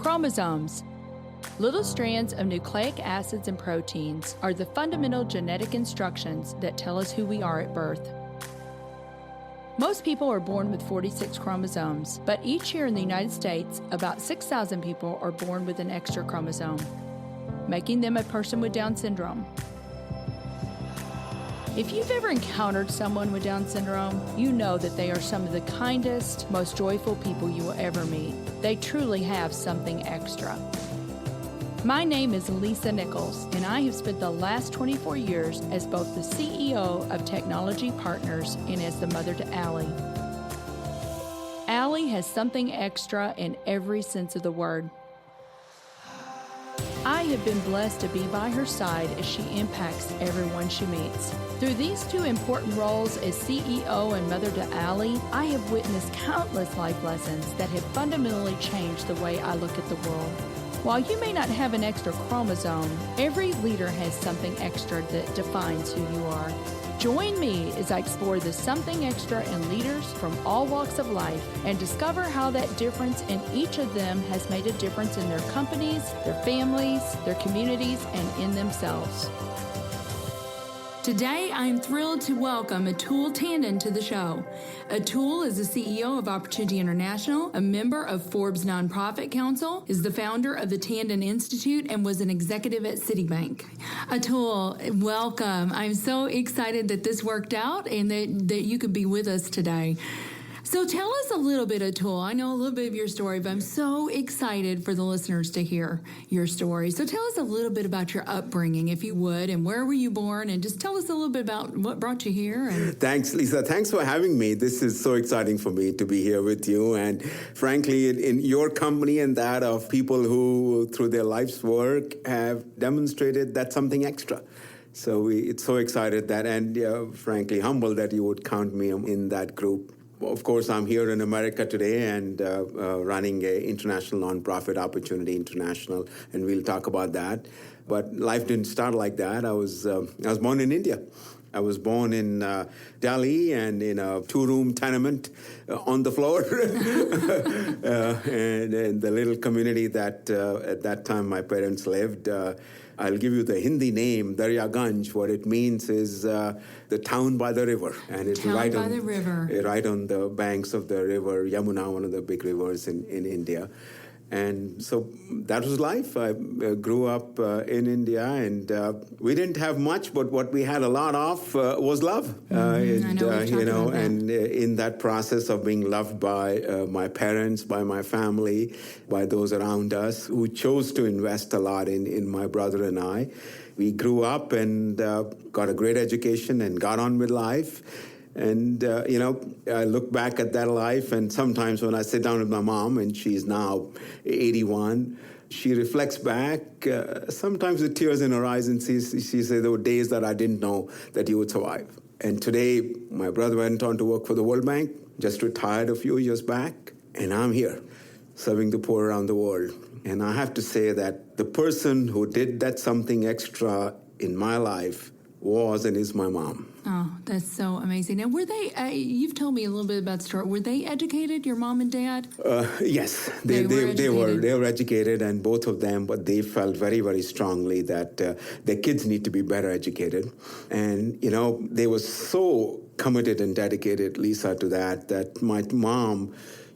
Chromosomes. Little strands of nucleic acids and proteins are the fundamental genetic instructions that tell us who we are at birth. Most people are born with 46 chromosomes, but each year in the United States, about 6,000 people are born with an extra chromosome, making them a person with Down syndrome. If you've ever encountered someone with Down syndrome, you know that they are some of the kindest, most joyful people you will ever meet. They truly have something extra. My name is Lisa Nichols, and I have spent the last 24 years as both the CEO of Technology Partners and as the mother to Allie. Allie has something extra in every sense of the word. I have been blessed to be by her side as she impacts everyone she meets. Through these two important roles as CEO and mother to Allie, I have witnessed countless life lessons that have fundamentally changed the way I look at the world. While you may not have an extra chromosome, every leader has something extra that defines who you are. Join me as I explore the something extra in leaders from all walks of life and discover how that difference in each of them has made a difference in their companies, their families, their communities, and in themselves. Today, I'm thrilled to welcome Atul Tandon to the show. Atul is the CEO of Opportunity International, a member of Forbes Nonprofit Council, is the founder of the Tandon Institute, and was an executive at Citibank. Atul, welcome. I'm so excited that this worked out and that you could be with us today. So tell us a little bit, Atul. I know a little bit of your story, but I'm so excited for the listeners to hear your story. So tell us a little bit about your upbringing, if you would, and where were you born, and just tell us a little bit about what brought you here. Thanks, Lisa. Thanks for having me. This is so exciting for me to be here with you, and frankly, in your company and that of people who, through their life's work, have demonstrated that something extra. So it's so excited that, and frankly, humbled that you would count me in that group. Of course, I'm here in America today and running an international nonprofit, Opportunity International, and we'll talk about that. But life didn't start like that. I was born in India. I was born in Delhi and in a two-room tenement on the floor, and in the little community that at that time my parents lived. I'll give you the Hindi name, Daryaganj. What it means is the town by the river. And it's right on the banks of the river Yamuna, one of the big rivers in India. And so that was life. I grew up in India, and we didn't have much, but what we had a lot of was love. And in that process of being loved by my parents, by my family, by those around us who chose to invest a lot in my brother and I, we grew up and got a great education and got on with life. And, I look back at that life, and sometimes when I sit down with my mom, and she's now 81, she reflects back, sometimes with tears in her eyes, and she says, there were days that I didn't know that you would survive. And today, my brother went on to work for the World Bank, just retired a few years back, and I'm here, serving the poor around the world. And I have to say that the person who did that something extra in my life was and is my mom. Oh, that's so amazing. Now, were they, you've told me a little bit about the story. Were they educated, your mom and dad? Yes, they were educated, and both of them, but they felt very, very strongly that their kids need to be better educated. And, they were so committed and dedicated, Lisa, to that my mom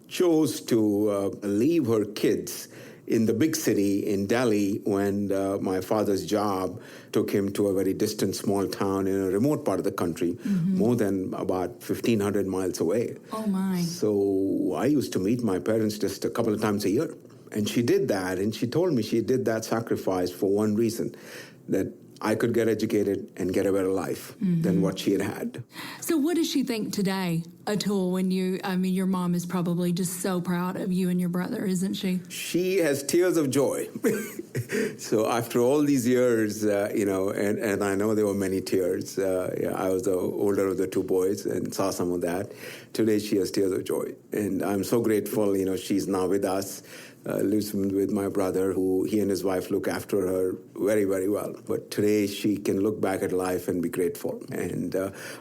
chose to leave her kids in the big city in Delhi when my father's job took him to a very distant small town in a remote part of the country, more than about 1,500 miles away. Oh, my. So I used to meet my parents just a couple of times a year. And she did that, and she told me she did that sacrifice for one reason, that I could get educated and get a better life than what she had had. So what does she think today, Atul, when your mom is probably just so proud of you and your brother, isn't she? She has tears of joy. So after all these years, and I know there were many tears. I was the older of the two boys and saw some of that. Today she has tears of joy. And I'm so grateful, she's now with us. Lives with my brother, who he and his wife look after her very, very well. But today she can look back at life and be grateful. And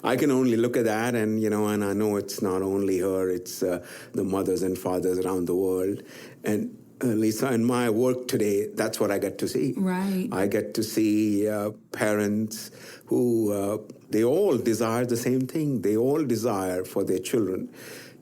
I can only look at that, and I know it's not only her, it's the mothers and fathers around the world. And Lisa, in my work today, that's what I get to see. Right. I get to see parents who, they all desire the same thing. They all desire for their children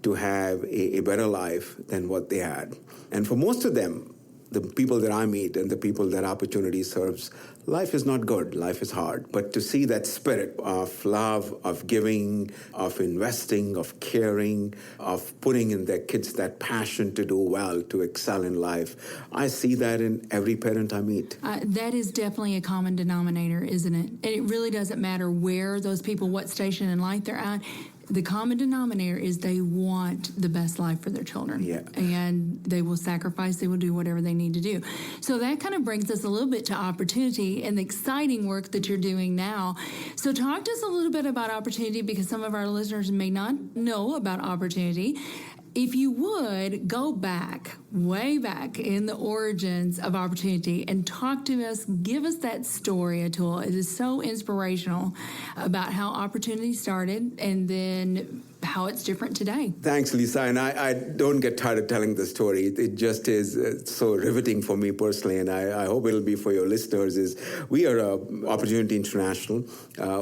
to have a better life than what they had. And for most of them, the people that I meet and the people that Opportunity serves, life is not good, life is hard. But to see that spirit of love, of giving, of investing, of caring, of putting in their kids that passion to do well, to excel in life, I see that in every parent I meet. That is definitely a common denominator, isn't it? And it really doesn't matter where those people, what station in life they're at. The common denominator is they want the best life for their children. Yeah. And they will sacrifice, they will do whatever they need to do. So that kind of brings us a little bit to Opportunity and the exciting work that you're doing now. So talk to us a little bit about Opportunity, because some of our listeners may not know about Opportunity. If you would, go back, way back in the origins of Opportunity and talk to us, give us that story, Atul. It is so inspirational about how Opportunity started and then how it's different today. Thanks, Lisa. And I don't get tired of telling the story. It just is so riveting for me personally, and I hope it'll be for your listeners. Is we are Opportunity International.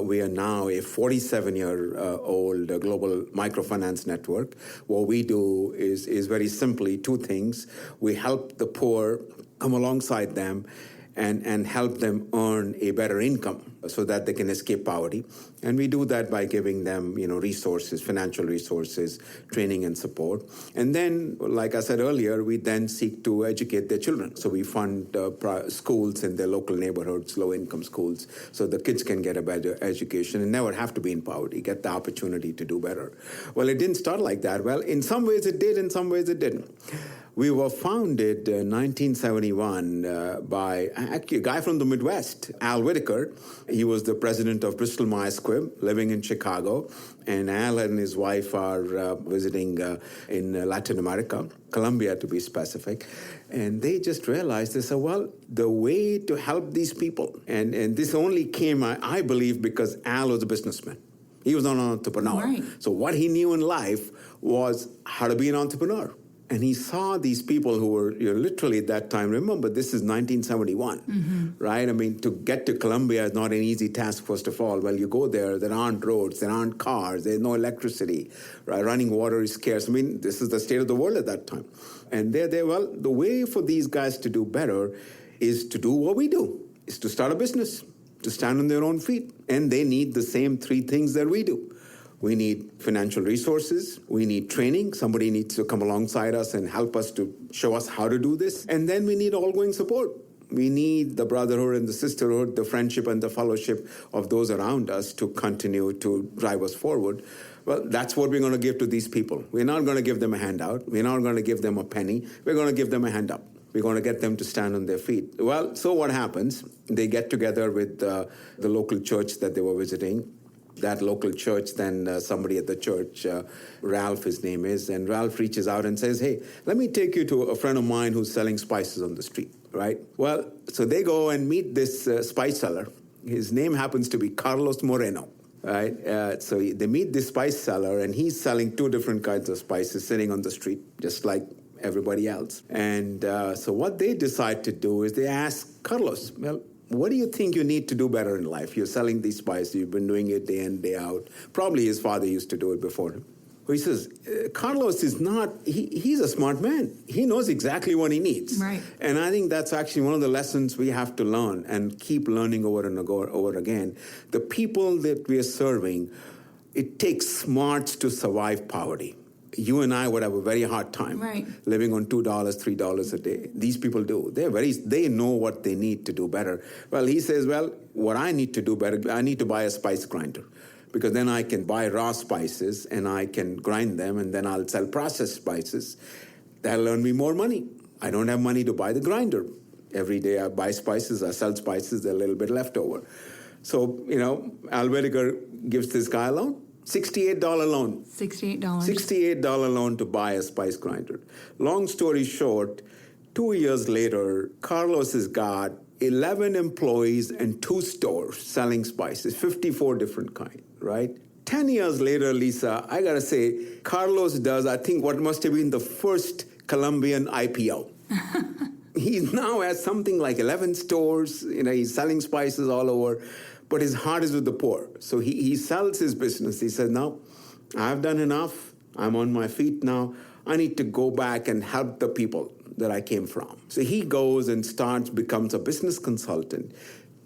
We are now a 47-year-old global microfinance network. What we do is very simply two things. We help the poor, come alongside them, and help them earn a better income so that they can escape poverty. And we do that by giving them, resources, financial resources, training and support. And then, like I said earlier, we then seek to educate their children. So we fund schools in their local neighborhoods, low-income schools, so the kids can get a better education and never have to be in poverty, get the opportunity to do better. Well, it didn't start like that. Well, in some ways it did, in some ways it didn't. We were founded in 1971 by actually a guy from the Midwest, Al Whitaker. He was the president of Bristol Myers Squibb, living in Chicago. And Al and his wife are visiting in Latin America, Colombia to be specific. And they just realized, they said, well, the way to help these people, and this only came, I believe, because Al was a businessman. He was not an entrepreneur. Right. So what he knew in life was how to be an entrepreneur. And he saw these people who were literally at that time, remember, this is 1971, right? I mean, to get to Colombia is not an easy task, first of all. Well, you go there aren't roads, there aren't cars, there's no electricity, right? Running water is scarce. I mean, this is the state of the world at that time. And well, the way for these guys to do better is to do what we do, is to start a business, to stand on their own feet. And they need the same three things that we do. We need financial resources. We need training. Somebody needs to come alongside us and help us to show us how to do this. And then we need ongoing support. We need the brotherhood and the sisterhood, the friendship and the fellowship of those around us to continue to drive us forward. Well, that's what we're going to give to these people. We're not going to give them a handout. We're not going to give them a penny. We're going to give them a hand up. We're going to get them to stand on their feet. Well, so what happens? They get together with the local church that they were visiting. That local church, then somebody at the church, Ralph, his name is, and Ralph reaches out and says, hey, let me take you to a friend of mine who's selling spices on the street, right? Well, so they go and meet this spice seller. His name happens to be Carlos Moreno, right? So they meet this spice seller, and he's selling two different kinds of spices sitting on the street, just like everybody else. And so what they decide to do is they ask Carlos, well, what do you think you need to do better in life? You're selling these spices. You've been doing it day in, day out. Probably his father used to do it before him. He says, Carlos is not, he's a smart man. He knows exactly what he needs. Right. And I think that's actually one of the lessons we have to learn and keep learning over and over again. The people that we are serving, it takes smarts to survive poverty. You and I would have a very hard time living on $2, $3 a day. These people do. They know what they need to do better. Well, he says, well, what I need to do better, I need to buy a spice grinder, because then I can buy raw spices and I can grind them, and then I'll sell processed spices. That'll earn me more money. I don't have money to buy the grinder. Every day I buy spices, I sell spices, there's a little bit left over. So, Al Whitaker gives this guy a loan. $68 loan. $68. $68 loan to buy a spice grinder. Long story short, 2 years later, Carlos has got 11 employees and 2 stores selling spices, 54 different kinds, right? 10 years later, Lisa, I got to say, Carlos does, I think, what must have been the first Colombian IPO. He now has something like 11 stores. He's selling spices all over, but his heart is with the poor. So he sells his business. He says, no, I've done enough. I'm on my feet now. I need to go back and help the people that I came from. So he goes and becomes a business consultant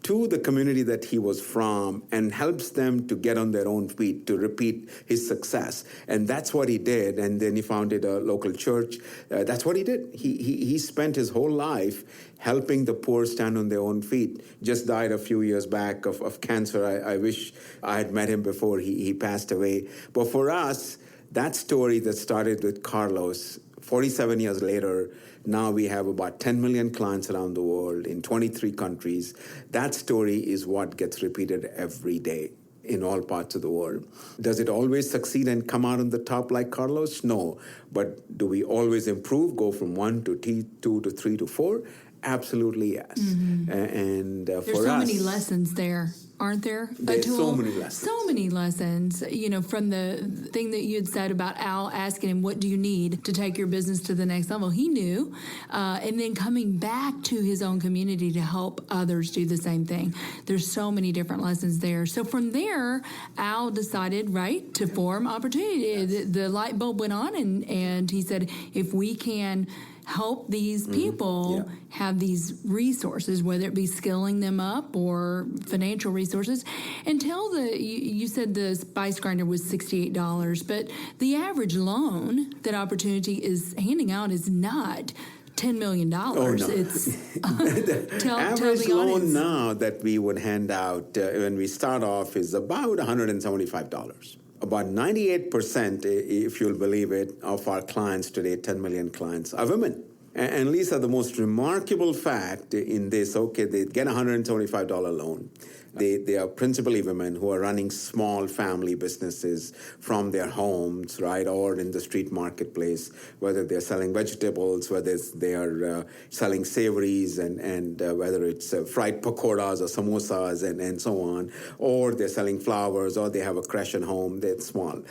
to the community that he was from and helps them to get on their own feet, to repeat his success. And that's what he did. And then he founded a local church. That's what he did. He spent his whole life helping the poor stand on their own feet. Just died a few years back of cancer. I wish I had met him before he passed away. But for us, that story that started with Carlos, 47 years later, now we have about 10 million clients around the world in 23 countries. That story is what gets repeated every day in all parts of the world. Does it always succeed and come out on the top like Carlos? No. But do we always improve, go from 1 to 2 to 3 to 4? Absolutely, yes. Mm-hmm. And there's so many lessons there, aren't there? There's so many lessons. So many lessons. From the thing that you had said about Al asking him, what do you need to take your business to the next level? He knew. And then coming back to his own community to help others do the same thing. There's so many different lessons there. So from there, Al decided, right, to form Opportunity. Yes. The light bulb went on, and he said, if we can help these people have these resources, whether it be skilling them up or financial resources. Until you said the spice grinder was $68, but the average loan that Opportunity is handing out is not $10 million. Oh, no. It's the average loan now that we would hand out when we start off is about $175. About 98%, if you'll believe it, of our clients today, 10 million clients, are women. And Lisa, the most remarkable fact in this, they get a $175 loan. They are principally women who are running small family businesses from their homes, right, or in the street marketplace, whether they're selling vegetables, whether they are selling savories, and whether it's fried pakoras or samosas and so on, or they're selling flowers, or they have a creche at home. They're small.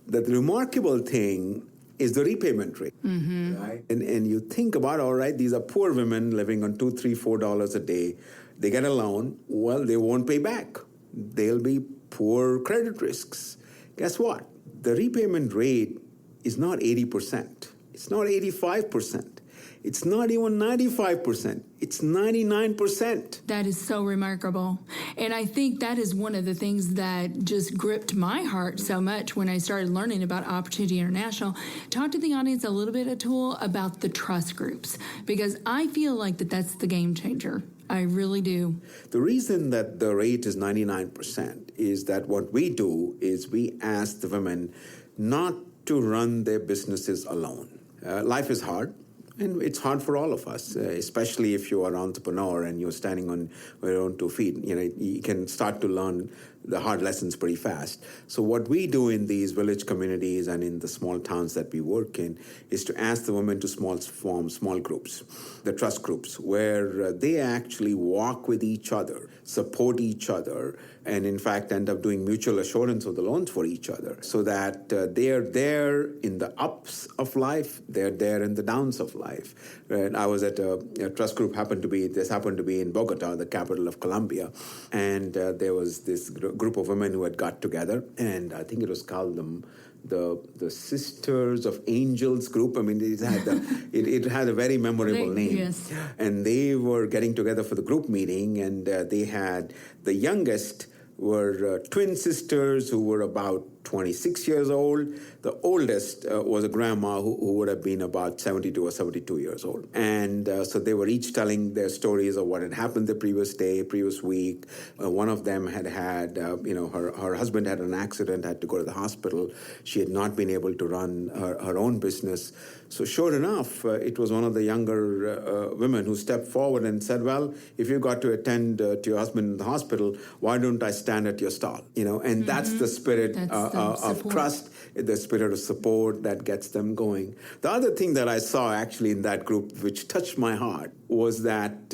The remarkable thing is the repayment rate, right? And you think about, all right, these are poor women living on $2, $3, $4 a day. They get a loan. Well, they won't pay back. They'll be poor credit risks. Guess what? The repayment rate is not 80%. It's not 85%. It's not even 95%. It's 99%. That is so remarkable. And I think that is one of the things that just gripped my heart so much when I started learning about Opportunity International. Talk to the audience a little bit, Atul, about the trust groups, because I feel like that's the game changer. I really do. The reason that the rate is 99% is that what we do is we ask the women not to run their businesses alone. Life is hard. And it's hard for all of us, especially if you are an entrepreneur and you're standing on your own 2 feet. You can start to learn the hard lessons pretty fast. So what we do in these village communities and in the small towns that we work in is to ask the women to form small groups, the trust groups, where they actually walk with each other, support each other, and in fact end up doing mutual assurance of the loans for each other, so that they're there in the ups of life, they're there in the downs of life. And I was at a trust group, happened to be in Bogota, the capital of Colombia, and there was this group of women who had got together, and I think it was called the Sisters of Angels group. I mean, it had a very memorable name. Yes. And they were getting together for the group meeting, and they had the youngest were twin sisters who were about 26 years old. The oldest was a grandma who would have been about 72 or 72 years old. And so they were each telling their stories of what had happened the previous week. One of them had her husband had an accident, had to go to the hospital. She had not been able to run her own business. So sure enough, it was one of the younger women who stepped forward and said, well, if you got to attend to your husband in the hospital, why don't I stand at your stall? And that's the spirit of trust, the spirit of support that gets them going. The other thing that I saw actually in that group, which touched my heart, was that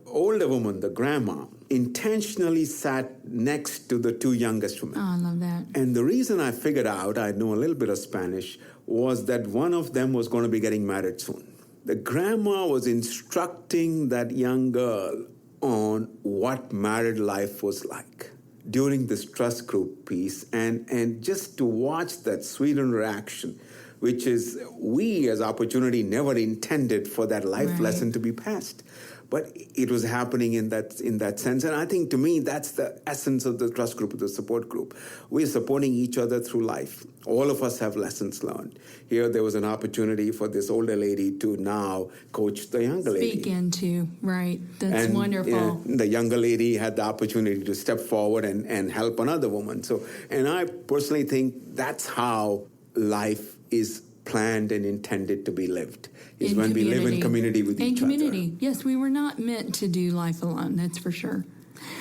older woman, the grandma, intentionally sat next to the two youngest women. Oh, I love that. And the reason I figured out, I know a little bit of Spanish, was that one of them was going to be getting married soon. The grandma was instructing that young girl on what married life was like during this trust group piece, and just to watch that sweet interaction, which is we as opportunity never intended for that life lesson to be passed. But it was happening in that sense. And I think, to me, that's the essence of the trust group, the support group. We're supporting each other through life. All of us have lessons learned. Here, there was an opportunity for this older lady to now coach the younger lady. Speak into, right. That's wonderful. The younger lady had the opportunity to step forward and help another woman. So, and I personally think that's how life is planned and intended to be lived, is when we live in community with each other. Yes, we were not meant to do life alone, that's for sure.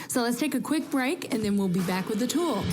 So let's take a quick break, and then we'll be back with the tool.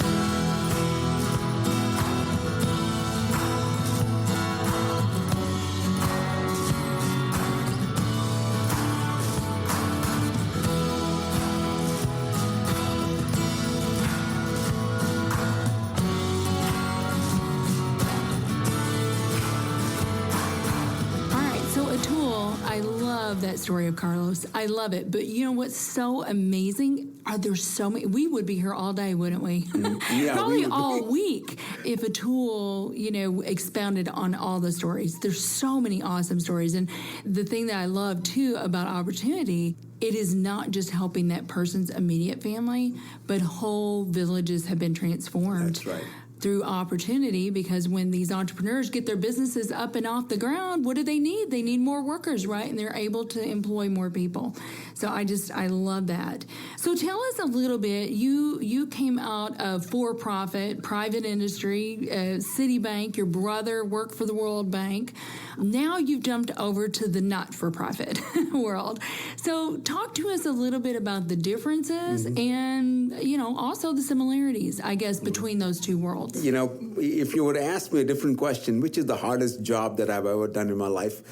That story of Carlos. I love it. But you know what's so amazing? There's so many. We would be here all day, wouldn't we? Yeah, probably all week if Atul, expounded on all the stories. There's so many awesome stories. And the thing that I love, too, about Opportunity, it is not just helping that person's immediate family, but whole villages have been transformed. That's right. Through Opportunity, because when these entrepreneurs get their businesses up and off the ground, what do they need? They need more workers, right? And they're able to employ more people. So I love that. So tell us a little bit. You came out of for-profit, private industry, Citibank. Your brother worked for the World Bank. Now you've jumped over to the not-for-profit world. So talk to us a little bit about the differences and, also the similarities, I guess, between those two worlds. If you were to ask me a different question, which is the hardest job that I've ever done in my life,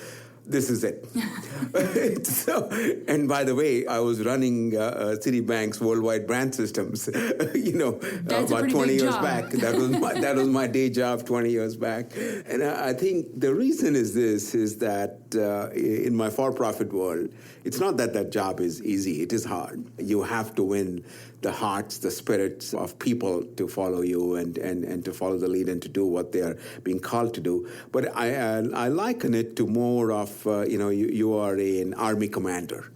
this is it. And by the way, I was running Citibank's worldwide brand systems, about 20 years back. That was my day job 20 years back. And I think the reason is that in my for-profit world, it's not that job is easy. It is hard. You have to win the hearts, the spirits of people to follow you and to follow the lead and to do what they are being called to do. But I liken it to more of, you are an army commander.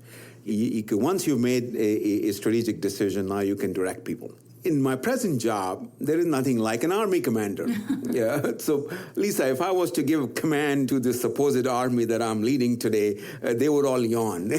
Once you've made a strategic decision, now you can direct people. In my present job, there is nothing like an army commander. So, Lisa, if I was to give command to the supposed army that I'm leading today, they would all yawn.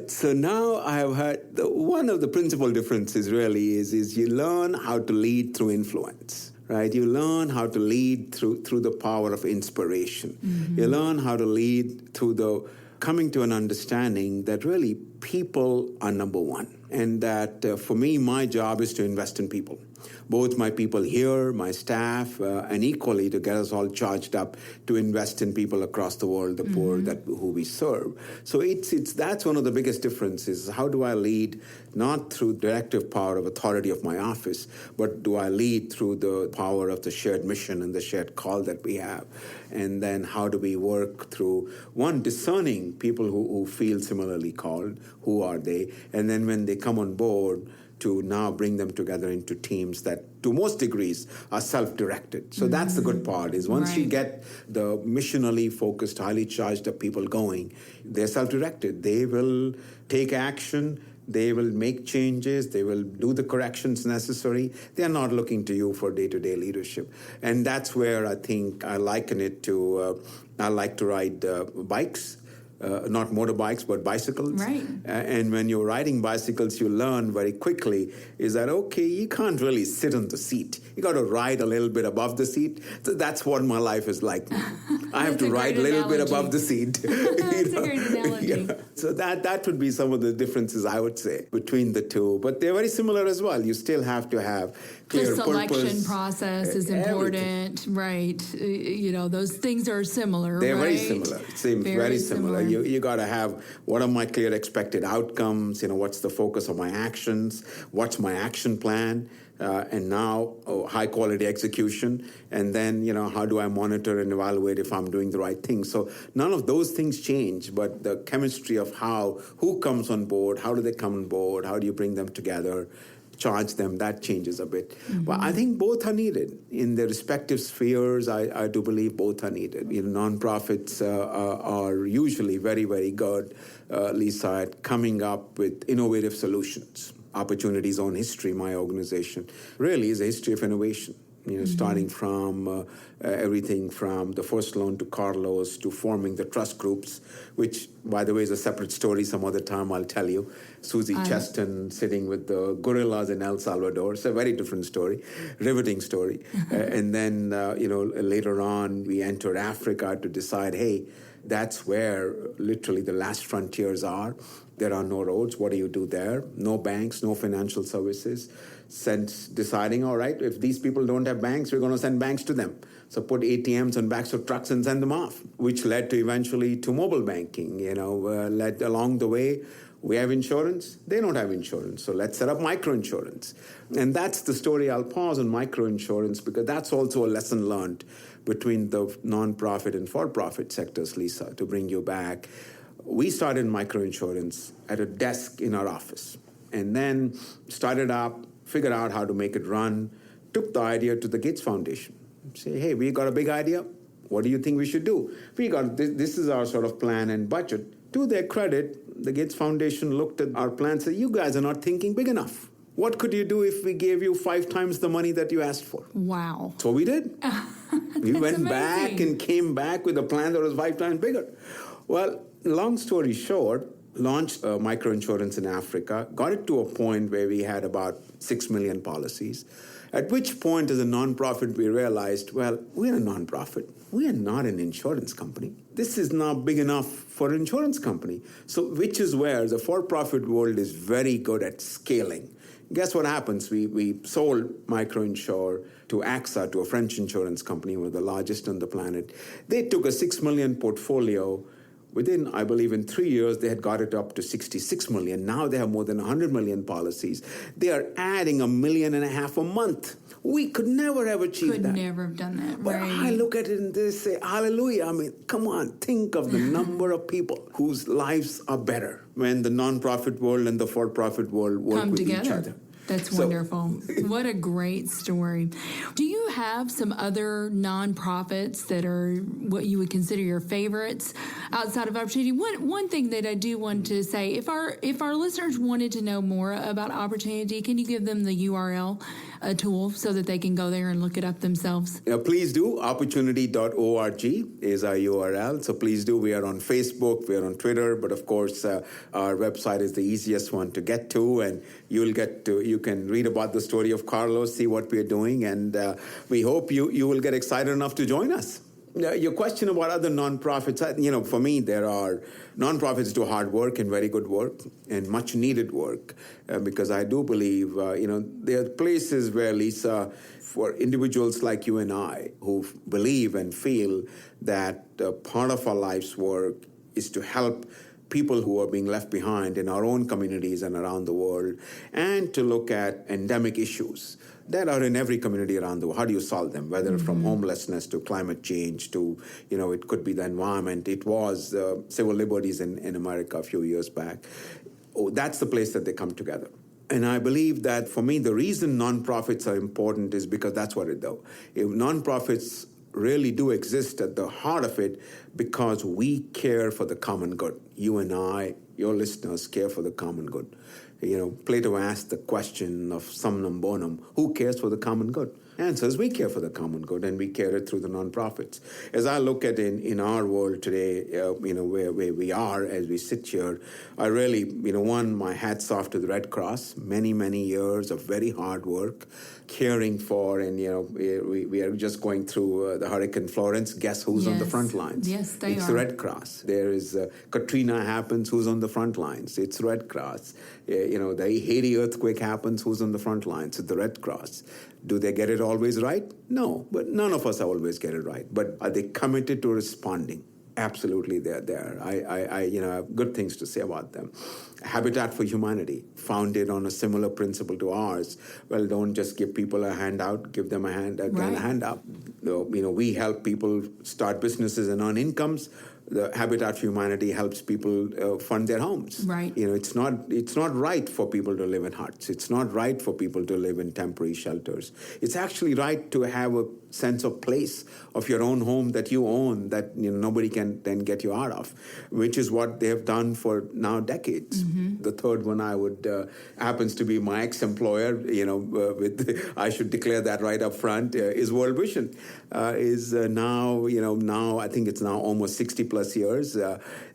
So now I have heard one of the principal differences really is you learn how to lead through influence. Right, you learn how to lead through the power of inspiration. You learn how to lead through the coming to an understanding that really people are number one. And that for me, my job is to invest in people. Both my people here, my staff, and equally to get us all charged up to invest in people across the world, the poor who we serve. So that's one of the biggest differences. How do I lead not through directive power of authority of my office, but do I lead through the power of the shared mission and the shared call that we have? And then how do we work through, one, discerning people who feel similarly called, who are they, and then when they come on board, to now bring them together into teams that, to most degrees, are self-directed. So that's the good part, is once you get the missionally focused, highly charged up people going, they're self-directed. They will take action. They will make changes. They will do the corrections necessary. They are not looking to you for day-to-day leadership. And that's where I think I liken it to, I like to ride bikes. Not motorbikes, but bicycles. Right. And when you're riding bicycles, you learn very quickly is that, okay, you can't really sit on the seat. You got to ride a little bit above the seat. So that's what my life is like. I have to ride a little bit above the seat. That's a great analogy. Yeah. So that would be some of the differences, I would say, between the two. But they're very similar as well. You still have to have clear purpose. The selection purpose, process is important, right? Those things are similar, They're right? very similar. It seems very similar. You got to have, what are my clear expected outcomes? What's the focus of my actions? What's my action plan? and now high quality execution, and then how do I monitor and evaluate if I'm doing the right thing. So none of those things change, but the chemistry of who comes on board, how do they come on board, how do you bring them together, charge them, that changes a bit. Mm-hmm. But I think both are needed in their respective spheres. I do believe both are needed. Nonprofits are usually very, very good, Lisa, at coming up with innovative solutions. Opportunities on History, my organization, really is a history of innovation. Starting from everything from the first loan to Carlos to forming the trust groups, which, by the way, is a separate story. Some other time I'll tell you. Susie Cheston sitting with the gorillas in El Salvador. It's a very different story, riveting story. And then, later on, we entered Africa to decide, hey, that's where literally the last frontiers are. There are no roads. What do you do there? No banks, no financial services. Since deciding, all right, if these people don't have banks, we're going to send banks to them. So put ATMs on backs of trucks and send them off, which led to eventually to mobile banking. Led along the way, we have insurance. They don't have insurance. So let's set up microinsurance. And that's the story. I'll pause on microinsurance because that's also a lesson learned between the nonprofit and for-profit sectors, Lisa, to bring you back. We started microinsurance at a desk in our office and then started up, figured out how to make it run, took the idea to the Gates Foundation. Say, hey, we got a big idea. What do you think we should do? We got this is our sort of plan and budget. To their credit, the Gates Foundation looked at our plan and said, you guys are not thinking big enough. What could you do if we gave you 5 times the money that you asked for? Wow. So we did. We went back and came back with a plan that was 5 times bigger. Well, long story short, launched microinsurance in Africa, got it to a point where we had about 6 million policies, at which point as a nonprofit we realized, well, we're a nonprofit. We are not an insurance company. This is not big enough for an insurance company. So which is where the for-profit world is very good at scaling. Guess what happens? We sold MicroInsure to AXA, to a French insurance company, one of the largest on the planet. They took a 6 million portfolio. Within, I believe, in 3 years, they had got it up to 66 million. Now they have more than 100 million policies. They are adding 1.5 million a month. We could never have achieved that. Could never have done that, but right? I look at it and they say, hallelujah. I mean, come on, think of the number of people whose lives are better when the nonprofit world and the for-profit world work come with together. each other. That's wonderful. What a great story. Do you have some other nonprofits that are what you would consider your favorites outside of Opportunity? One thing that I do want to say, if our listeners wanted to know more about Opportunity, can you give them the URL, a tool, so that they can go there and look it up themselves? Please do. Opportunity.org is our URL. So please do. We are on Facebook, we are on Twitter, but of course our website is the easiest one to get to, and you can read about the story of Carlos, see what we're doing, and we hope you will get excited enough to join us. Your question about other nonprofits, for me, there are nonprofits do hard work and very good work and much needed work because I do believe, there are places where, Lisa, for individuals like you and I who believe and feel that part of our life's work is to help people who are being left behind in our own communities and around the world, and to look at endemic issues that are in every community around the world. How do you solve them? Whether from homelessness to climate change to, it could be the environment. It was civil liberties in America a few years back. That's the place that they come together. And I believe that, for me, the reason nonprofits are important is because that's what it does. If nonprofits really do exist at the heart of it because we care for the common good. You and I, your listeners, care for the common good. Plato asked the question of summum bonum, who cares for the common good? Answers, we care for the common good, and we care it through the nonprofits. As I look at it in our world today, where we are as we sit here, I really, my hat's off to the Red Cross. Many, many years of very hard work, caring for, and, we are just going through the Hurricane Florence. Guess who's on the front lines? Yes, they It's are. the Red Cross. There is Katrina happens, who's on the front lines? It's Red Cross. The Haiti earthquake happens, who's on the front lines? It's the Red Cross. Do they get it always right? No, but none of us always get it right. But are they committed to responding? Absolutely, they're there. I have good things to say about them. Habitat for Humanity, founded on a similar principle to ours. Well, don't just give people a handout, give them a handout. We help people start businesses and earn incomes. The Habitat for Humanity helps people fund their homes. Right. It's not right for people to live in huts. It's not right for people to live in temporary shelters. It's actually right to have a sense of place of your own home that you own that nobody can then get you out of, which is what they have done for now decades. Mm-hmm. The third one I would happens to be my ex-employer. I should declare that right up front. Is World Vision is now I think it's now almost 60 plus years.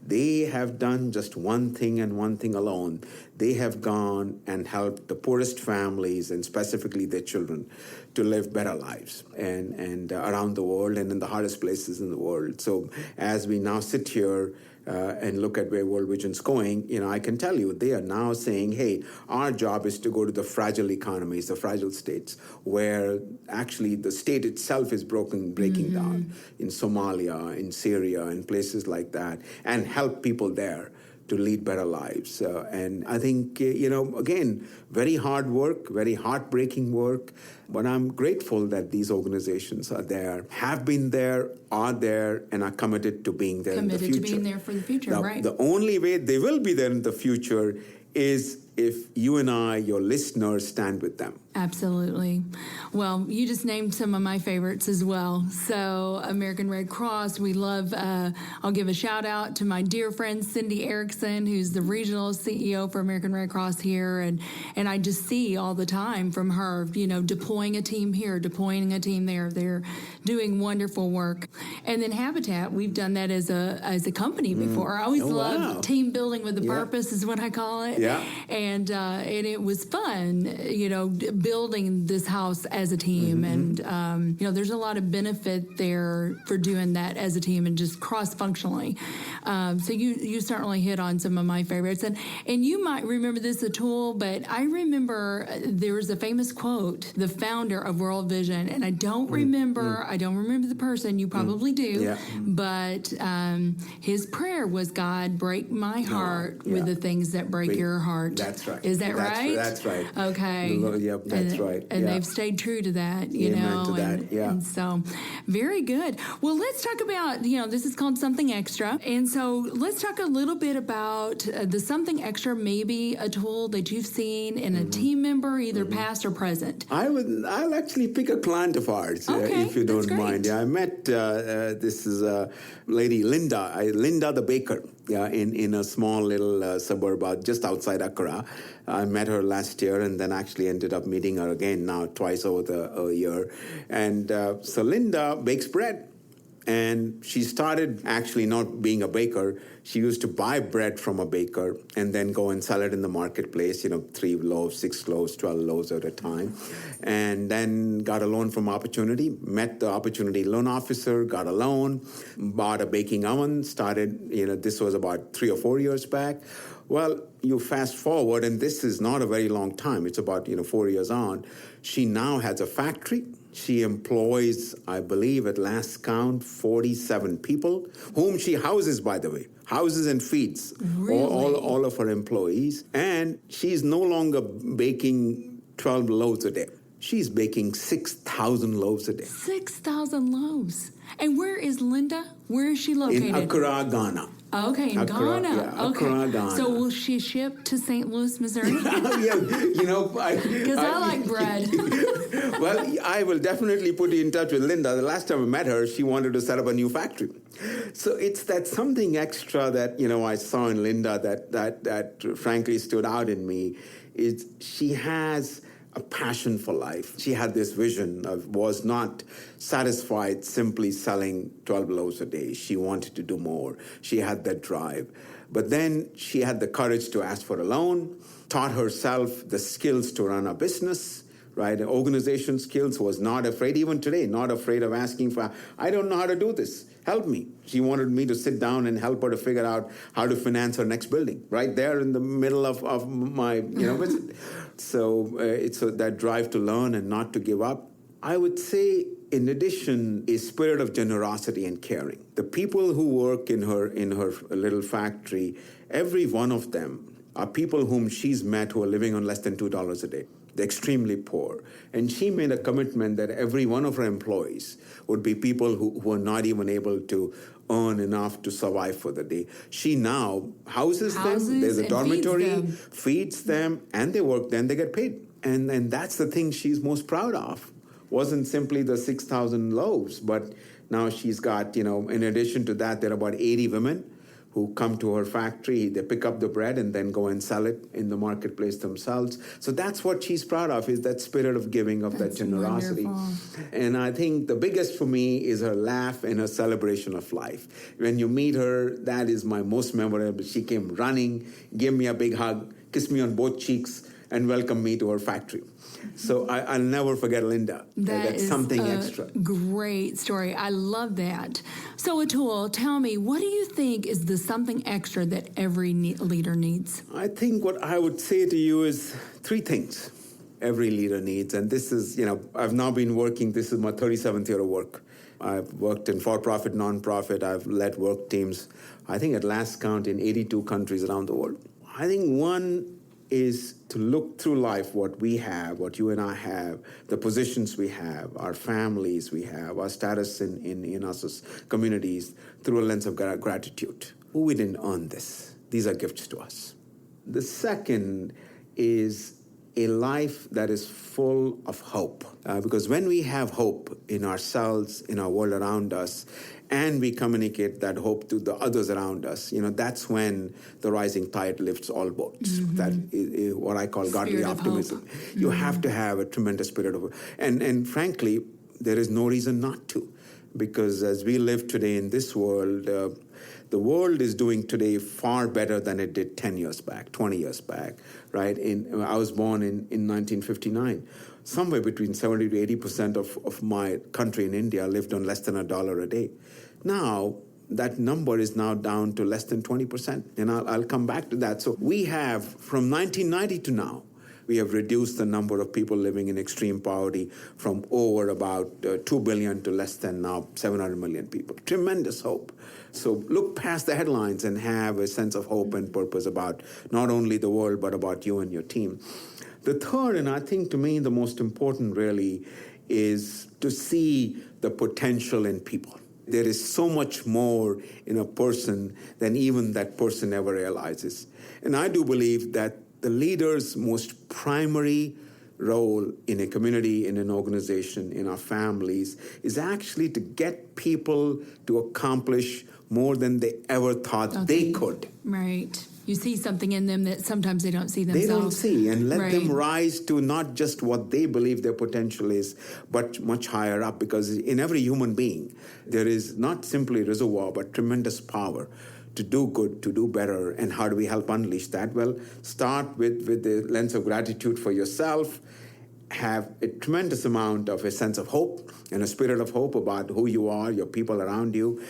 They have done just one thing and one thing alone. They have gone and helped the poorest families and specifically their children to live better lives and around the world and in the hardest places in the world. So as we now sit here and look at where World Vision's going, I can tell you they are now saying, hey, our job is to go to the fragile economies, the fragile states, where actually the state itself is breaking mm-hmm. down in Somalia, in Syria, and places like that, and help people there to lead better lives. And I think, again, very hard work, very heartbreaking work, but I'm grateful that these organizations are there, have been there, are there, and are committed to being there in the future. Committed to being there for the future, now, right. The only way they will be there in the future is if you and I, your listeners, stand with them. Absolutely. Well, you just named some of my favorites as well. So American Red Cross, we love, I'll give a shout out to my dear friend Cindy Erickson, who's the regional CEO for American Red Cross here. And I just see all the time from her, deploying a team here, deploying a team there. They're doing wonderful work. And then Habitat, we've done that as a company before. I always love team building with a purpose is what I call it. Yeah. And it was fun, building this house as a team. Mm-hmm. And, there's a lot of benefit there for doing that as a team and just cross-functionally. So you certainly hit on some of my favorites. And you might remember this, Atul, but I remember there was a famous quote, the founder of World Vision, and I don't remember the person, you probably do, but his prayer was, God, break my heart with the things that break your heart. That's right. Is that right? That's right. Okay. Yep, that's right. And they've stayed true to that, And so, very good. Well, let's talk about, this is called Something Extra. And so let's talk a little bit about the Something Extra, maybe a tool that you've seen in a team member, either past or present. I'll actually pick a client of ours, if you don't mind. Yeah, I met, this is lady Linda the baker. In a small little suburb just outside Accra. I met her last year and then actually ended up meeting her again now twice over a year. And so Linda bakes bread. And she started actually not being a baker. She used to buy bread from a baker and then go and sell it in the marketplace, 3 loaves, 6 loaves, 12 loaves at a time. And then got a loan from Opportunity, met the Opportunity loan officer, got a loan, bought a baking oven, started, this was about 3 or 4 years back. Well, you fast forward, and this is not a very long time. It's about, 4 years on. She now has a factory. She employs, I believe, at last count, 47 people, whom she houses, by the way, houses and feeds all of her employees. And she's no longer baking 12 loaves a day. She's baking 6,000 loaves a day. 6,000 loaves. And where is Linda? Where is she located? In Accra, Ghana. Okay, in Ghana. Yeah, Accra, Ghana. So will she ship to St. Louis, Missouri? Because I like bread. Well, I will definitely put you in touch with Linda. The last time I met her, she wanted to set up a new factory. So it's that something extra that, I saw in Linda that frankly stood out in me is she has a passion for life. She had this vision was not satisfied simply selling 12 loaves a day. She wanted to do more. She had that drive. But then she had the courage to ask for a loan, taught herself the skills to run a business, right? Organization skills, was not afraid, even today, not afraid of asking for, I don't know how to do this. Help me. She wanted me to sit down and help her to figure out how to finance her next building, right there in the middle of my, visit. So it's that drive to learn and not to give up. I would say, in addition, a spirit of generosity and caring. The people who work in her little factory, every one of them are people whom she's met who are living on less than $2 a day. They're extremely poor. And she made a commitment that every one of her employees would be people who are not even able to earn enough to survive for the day. She now houses them, there's a dormitory, feeds them, and they work, then they get paid. And that's the thing she's most proud of. Wasn't simply the 6,000 loaves, but now she's got, in addition to that, there are about 80 women who come to her factory. They pick up the bread and then go and sell it in the marketplace themselves. So that's what she's proud of, is that spirit of giving, of that generosity. Wonderful. And I think the biggest for me is her laugh and her celebration of life. When you meet her, that is my most memorable. She came running, gave me a big hug, kissed me on both cheeks, and welcomed me to her factory. So I'll never forget Linda. That's something extra. Great story. I love that. So Atul, tell me, what do you think is the something extra that every leader needs? I think what I would say to you is 3 things every leader needs. And this is, I've now been working, this is my 37th year of work. I've worked in for-profit, non-profit. I've led work teams, I think at last count, in 82 countries around the world. I think one is to look through life, what we have, what you and I have, the positions we have, our families we have, our status in our communities, through a lens of gratitude. We didn't earn this. These are gifts to us. The second is a life that is full of hope. Because when we have hope in ourselves, in our world around us, and we communicate that hope to the others around us, that's when the rising tide lifts all boats. Mm-hmm. That is what I call godly optimism. Mm-hmm. You have to have a tremendous spirit of hope. And frankly, there is no reason not to. Because as we live today in this world, the world is doing today far better than it did 10 years back, 20 years back, right? I was born in 1959. Somewhere between 70 to 80% of my country in India lived on less than $1 a day. Now, that number is now down to less than 20%. And I'll come back to that. So we have, from 1990 to now, we have reduced the number of people living in extreme poverty from over about 2 billion to less than now 700 million people. Tremendous hope. So look past the headlines and have a sense of hope and purpose about not only the world, but about you and your team. The third, and I think to me the most important really, is to see the potential in people. There is so much more in a person than even that person ever realizes. And I do believe that the leader's most primary role in a community, in an organization, in our families, is actually to get people to accomplish more than they ever thought they could. Right. You see something in them that sometimes they don't see themselves. They don't see, and let them rise to not just what they believe their potential is, but much higher up, because in every human being, there is not simply reservoir, but tremendous power to do good, to do better. And how do we help unleash that? Well, start with the lens of gratitude for yourself, have a tremendous amount of a sense of hope and a spirit of hope about who you are, your people around you.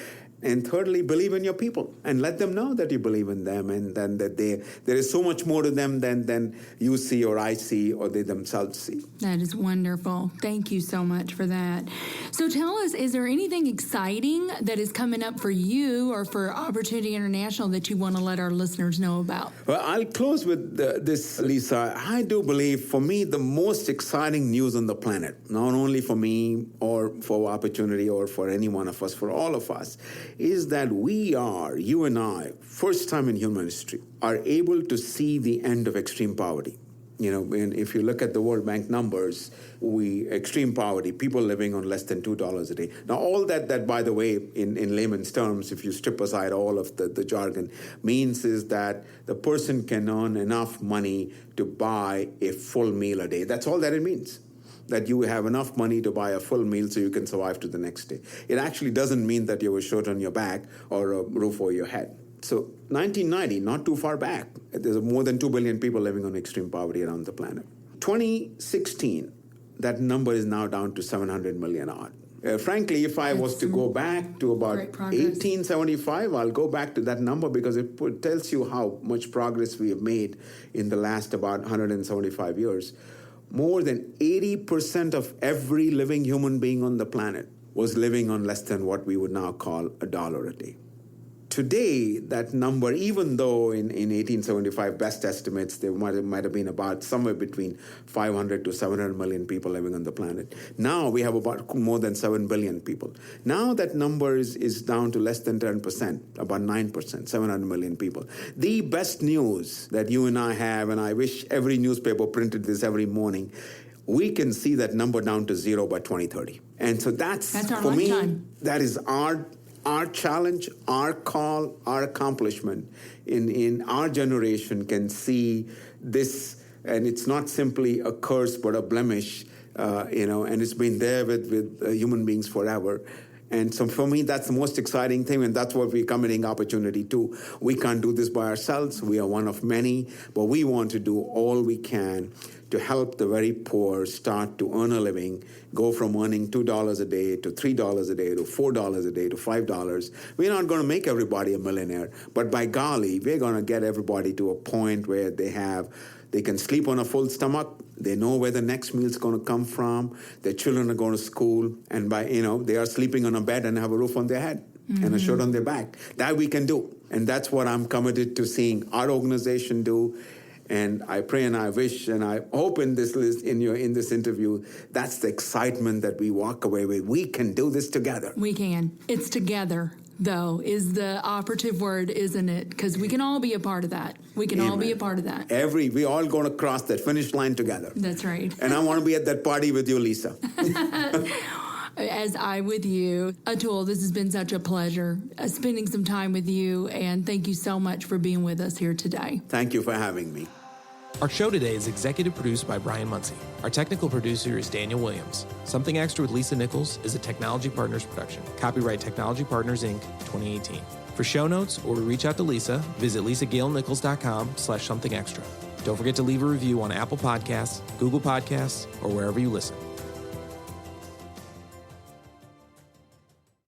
And thirdly, believe in your people and let them know that you believe in them, and then that there is so much more to them than you see or I see or they themselves see. That is wonderful. Thank you so much for that. So tell us, is there anything exciting that is coming up for you or for Opportunity International that you want to let our listeners know about? Well, I'll close with this, Lisa. I do believe, for me, the most exciting news on the planet, not only for me or for Opportunity or for any one of us, for all of us, is that we are, you and I, first time in human history, are able to see the end of extreme poverty. If you look at the World Bank numbers, extreme poverty, people living on less than $2 a day. Now, all that, by the way, in layman's terms, if you strip aside all of the jargon, means is that the person can earn enough money to buy a full meal a day. That's all that it means. That you have enough money to buy a full meal so you can survive to the next day. It actually doesn't mean that you have a shirt on your back or a roof over your head. So 1990, not too far back, there's more than 2 billion people living on extreme poverty around the planet. 2016, that number is now down to 700 million odd. Frankly, if I was to go back to about 1875, I'll go back to that number because it tells you how much progress we have made in the last about 175 years. More than 80% of every living human being on the planet was living on less than what we would now call $1 a day. Today, that number, even though in 1875 best estimates, there might have been about somewhere between 500 to 700 million people living on the planet. Now we have about more than 7 billion people. Now that number is down to less than 10%, about 9%, 700 million people. The best news that you and I have, and I wish every newspaper printed this every morning, we can see that number down to zero by 2030. And so that's our for lifetime. me, that is our challenge, our call, our accomplishment in our generation can see this, and it's not simply a curse but a blemish, and it's been there with human beings forever. And so for me, that's the most exciting thing, and that's what we're committing opportunity to. We can't do this by ourselves. We are one of many, but we want to do all we can to help the very poor start to earn a living, go from earning $2 a day to $3 a day to $4 a day to $5. We're not going to make everybody a millionaire, but by golly, we're going to get everybody to a point where they can sleep on a full stomach. They know where the next meal is going to come from. Their children are going to school, and they are sleeping on a bed and have a roof on their head and a shirt on their back. That we can do, and that's what I'm committed to seeing our organization do. And I pray and I wish and I hope in this interview, that's the excitement that we walk away with. We can do this together. We can. It's together, though, is the operative word, isn't it? Because we can all be a part of that. We can all be a part of that. We all going to cross that finish line together. That's right. And I want to be at that party with you, Lisa. As I with you. Atul, this has been such a pleasure spending some time with you, and thank you so much for being with us here today. Thank you for having me. Our show today is executive produced by Brian Muncie. Our technical producer is Daniel Williams. Something Extra with Lisa Nichols is a Technology Partners production. Copyright Technology Partners, Inc., 2018. For show notes or to reach out to Lisa, visit lisagailnichols.com/somethingextra. Don't forget to leave a review on Apple Podcasts, Google Podcasts, or wherever you listen.